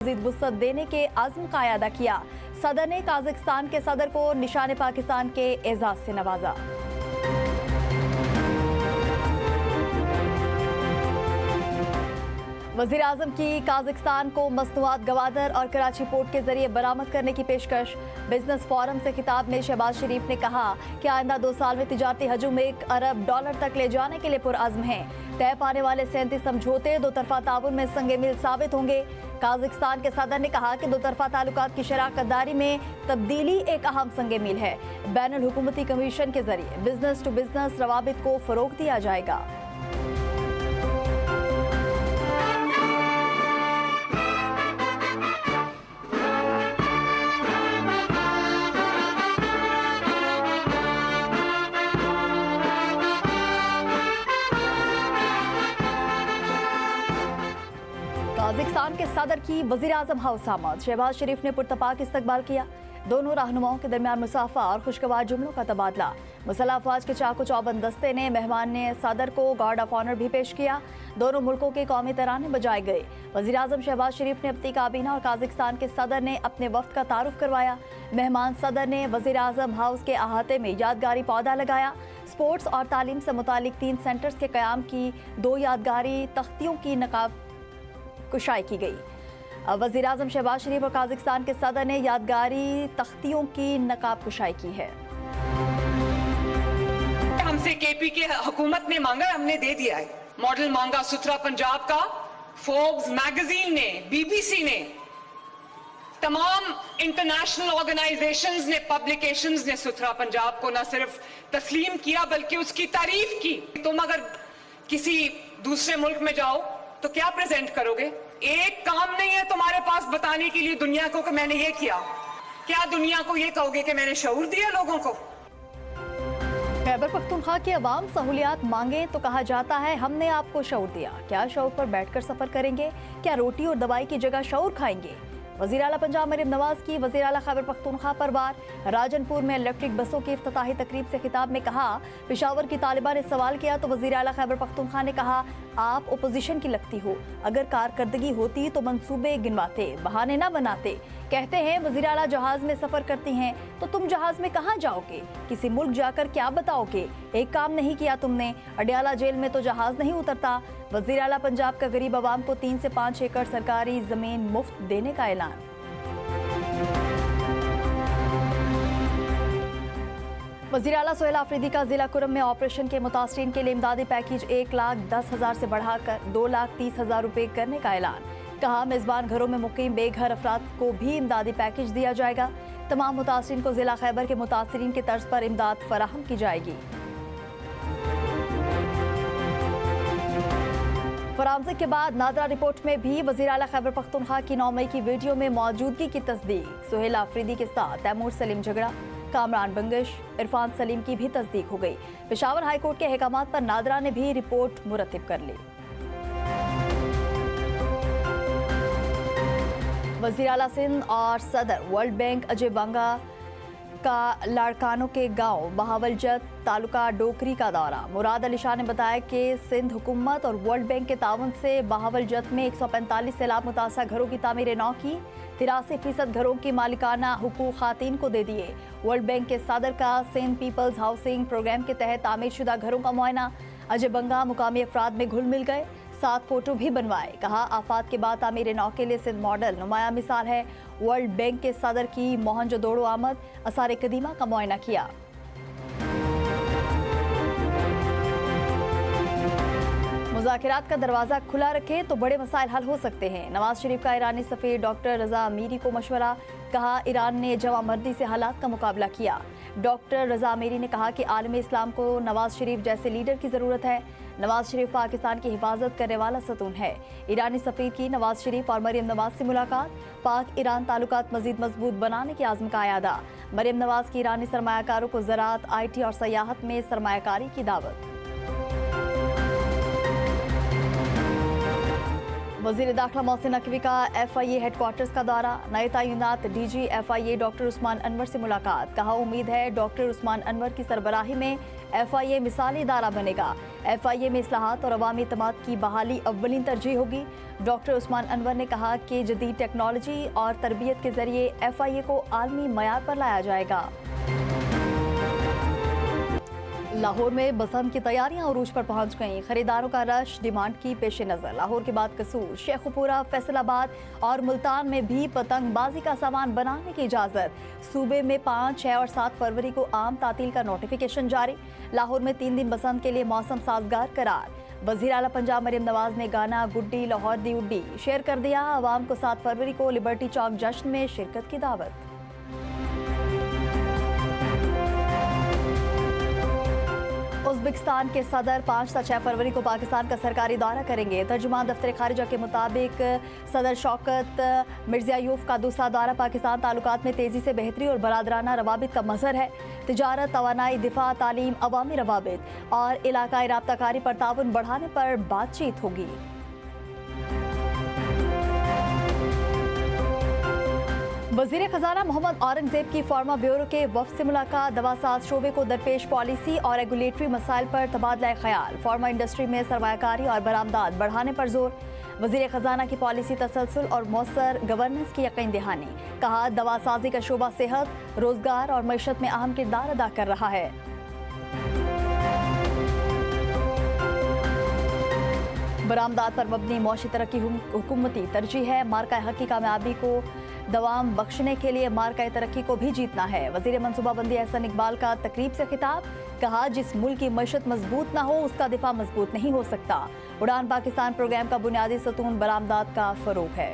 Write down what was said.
मज़ीद वुसअत देने के अज़्म का अदा किया। सदर ने काज़ाकिस्तान के सदर को निशान पाकिस्तान के एजाज़ से नवाजा। वज़ीर आज़म की काज़ाकिस्तान को मसनूआत गवादर और कराची पोर्ट के जरिए बरामद करने की पेशकश। बिजनेस फोरम से खिताब में शहबाज शरीफ ने कहा कि आइंदा 2 साल में तिजारती हजूम $1 अरब तक ले जाने के लिए पुरअज़्म हैं। तय पाने वाले 37 समझौते दो तरफा ताउन में संगे मिल साबित होंगे। काज़ाकिस्तान के सदर ने कहा कि दो तरफा ताल्लुकात की शराकतदारी में तब्दीली एक अहम संगे मिल है। बैनुल हुकूमती कमीशन के जरिए बिजनेस टू बिजनेस रवाबित को फरोग दिया जाएगा। काज़ाकिस्तान के सदर की वज़ीर आज़म हाउस आमद। शहबाज शरीफ ने पुरतपाक इस्तकबाल किया। दोनों रहनुमाओं के दरमियान मुसाफा और खुशगवार जुमलों का तबादला। मुसल्लह अफवाज के चाको चौबंद दस्ते ने मेहमान ने सदर को गार्ड ऑफ ऑनर भी पेश किया। दोनों मुल्कों के कौमी तराने बजाए गए। वज़ीर आज़म शहबाज शरीफ ने अपनी काबीना और काज़ाकिस्तान के सदर ने अपने वफ्द का तारुफ करवाया। मेहमान सदर ने वज़ीर आज़म हाउस के अहाते में यादगारी पौधा लगाया। स्पोर्ट्स और तालीम से मुतालिक 3 सेंटर्स के क़याम की 2 यादगारी तख्तियों की नकाब कुशाई की गई। वज़ीर आज़म शहबाज शरीफ और काज़ाकिस्तान के सदर ने यादगारी तख्तियों की नकाब कुशाई की है। हमसे केपी के हुकूमत ने मांगा, हमने दे दिया है। मॉडल मांगा सुथरा पंजाब का। फोर्ब्स मैगजीन ने, बीबीसी ने, तमाम इंटरनेशनल ऑर्गेनाइजेशंस ने, पब्लिकेशंस ने सुथरा पंजाब को न सिर्फ तस्लीम किया बल्कि उसकी तारीफ की। तुम अगर किसी दूसरे मुल्क में जाओ तो क्या प्रेजेंट करोगे? एक काम नहीं है तुम्हारे पास बताने के लिए दुनिया को कि मैंने ये किया। क्या दुनिया को ये कहोगे कि मैंने शऊर दिया लोगों को? खैबर पख्तूनख्वा की अवाम सहूलियात मांगे तो कहा जाता है हमने आपको शऊर दिया। क्या शऊर पर बैठकर सफर करेंगे? क्या रोटी और दवाई की जगह शऊर खाएंगे? वज़ीर आला पंजाब मरियम नवाज की वज़ीर आला खैबर पख्तूनख्वा पर वार। राजनपुर में इलेक्ट्रिक बसों की इफ्तिताही तकरीब से खिताब में कहा, पेशावर की तालिबा ने सवाल किया तो वज़ीर आला खैबर पख्तूनख्वा ने कहा, आप ओपोजिशन की लगती हो, अगर कारकर्दगी होती तो मंसूबे गिनवाते, बहाने ना बनाते। कहते हैं वज़ीर आला जहाज में सफ़र करती हैं तो तुम जहाज में कहाँ जाओगे? किसी मुल्क जाकर क्या बताओगे? एक काम नहीं किया तुमने। अडियाला जेल में तो जहाज नहीं उतरता। वज़ीर आला पंजाब का गरीब आवाम को 3 से 5 एकड़ सरकारी ज़मीन मुफ्त देने का ऐलान। वज़ीर आला सोहेल आफरीदी का जिला कुरम में ऑपरेशन के मुतासरीन के लिए इमदादी पैकेज 1,10,000 से बढ़ाकर 2,30,000 रुपये करने का ऐलान। कहा मेज़बान घरों में मुकीम बेघर अफराद को भी इमदादी पैकेज दिया जाएगा। तमाम मुतासरीन को जिला खैबर के मुतासरीन के तर्ज पर इमदाद फराहम की जाएगी। फॉरेंसिक के बाद नादरा रिपोर्ट में भी वज़ीर आला खैबर पख्तूनख्वा की 9 मई की वीडियो में मौजूदगी की तस्दीक। सोहेल आफरीदी के साथ तैमूर सलीम झगड़ा, कामरान बंगश, इरफान सलीम की भी तस्दीक हो गई। पेशावर हाई कोर्ट के अहकामात पर नादरा ने भी रिपोर्ट मुरतब कर ली। वज़ीर आला सिंध और सदर वर्ल्ड बैंक अजय बंगा का लाड़कानों के गांव बहावलजत तालुका डोकरी का दौरा। मुराद अली शाह ने बताया कि सिंध हुकूमत और वर्ल्ड बैंक के ताउन से बहावलजत में 145 सैलाब मुतासर घरों की तामीर नौ की। 83% घरों की मालिकाना हुकूक खातीन को दे दिए। वर्ल्ड बैंक के सदर का सिंध पीपल्स हाउसिंग प्रोग्राम के तहत तामीर शुदा घरों का मुआयना। अजय बंगा मुकामी अफराद में घुल मिल गए, 7 फोटो भी बनवाए। कहा आफात के बाद तामीर नौ के लिए सिंध मॉडल नुमाया मिसाल है। वर्ल्ड बैंक के सदर की मोहनजोदड़ो आमद, आसार कदीमा का मुआयना किया। मुज़ाकरात का दरवाज़ा खुला रखें तो बड़े मसाइल हल हो सकते हैं। नवाज शरीफ का ईरानी सफ़ीर डॉक्टर रज़ा अमीरी को मशवरा। कहा ईरान ने जवामर्दी से हालात का मुकाबला किया। डॉक्टर रज़ा अमीरी ने कहा कि आलम इस्लाम को नवाज शरीफ जैसे लीडर की ज़रूरत है। नवाज शरीफ पाकिस्तान की हिफाजत करने वाला सतून है। ईरानी सफ़ीर की नवाज शरीफ और मरियम नवाज से मुलाकात। पाक ईरान ताल्लुकात मज़ीद मजबूत बनाने के आज़म का अयादा। मरियम नवाज की ईरानी सरमायाकारों को ज़राअत, IT और सयाहत में सरमायाकारी की दावत। वजीर दाखिला मोहसिन नकवी का FIA हेडक्वार्टर्स का दौरा, नए तैनात DG FIA doctor Usman Anwar से मुलाकात। कहा उम्मीद है डॉक्टर उस्मान अनवर की सरबराही में FIA मिसाली इदारा बनेगा। FIA में इस्लाहात और अवामी इत्तेमाद की बहाली अव्वलीन तरजीह होगी। डॉक्टर उस्मान अनवर ने कहा कि जदीद टेक्नोलॉजी और तरबियत के जरिए FIA को आलमी मयार पर लाया जाएगा। लाहौर में बसंत की तैयारियां उरूज पर पहुंच गईं। खरीदारों का रश डिमांड की पेश नज़र। लाहौर के बाद कसूर, शेखुपुरा, फैसलाबाद और मुल्तान में भी पतंगबाजी का सामान बनाने की इजाज़त। सूबे में 5, 6 और 7 फरवरी को आम तातील का नोटिफिकेशन जारी। लाहौर में 3 दिन बसंत के लिए मौसम साजगार करार। वज़ीर आला पंजाब मरियम नवाज ने गाना गुड्डी लाहौर दी उड्डी शेयर कर दिया। आवाम को 7 फरवरी को लिबर्टी चौक जश्न में शिरकत की दावत। उज़्बेकिस्तान के सदर 5 से 6 फरवरी को पाकिस्तान का सरकारी दौरा करेंगे। तर्जुमान दफ्तर खारिजा के मुताबिक सदर शौकत मिर्ज़ियायूफ का दूसरा दौरा पाकिस्तान ताल्लुकात में तेज़ी से बेहतरी और बरादराना रवाबित का मज़हर है। तिजारत, तवानाई, दिफा, तालीम, अवामी रवाबित और इलाकाई राब्ताकारी पर ताउन बढ़ाने पर बातचीत होगी। वज़ीर खजाना मोहम्मद औरंगजेब की फार्मा ब्यूरो के वफ़द से मुलाकात। दवासाज शोबे को दरपेश पॉलिसी और रेगुलेटरी मसाइल पर तबादला ख्याल। फार्मा इंडस्ट्री में सरमायाकारी और बरामदात बढ़ाने पर जोर। वज़ीर खजाना की पॉलिसी तसलसल और मौसर गवर्नेंस की यकीन दहानी। कहा दवासाजी का शोबा सेहत, रोजगार और मईशत में अहम किरदार अदा कर रहा है। बरामदात पर मबनी मौशी तरक्की हुकूमती तरजीह है। मार्का हक की कामयाबी को दवाम बख्शने के लिए मार्का तरक्की को भी जीतना है। वज़ीर मनसूबाबंदी एहसन इकबाल का तकरीब से खिताब। कहा जिस मुल्क की मईशत मजबूत ना हो उसका दिफा मजबूत नहीं हो सकता। उड़ान पाकिस्तान प्रोग्राम का बुनियादी सतून बरामदात का फरोग है।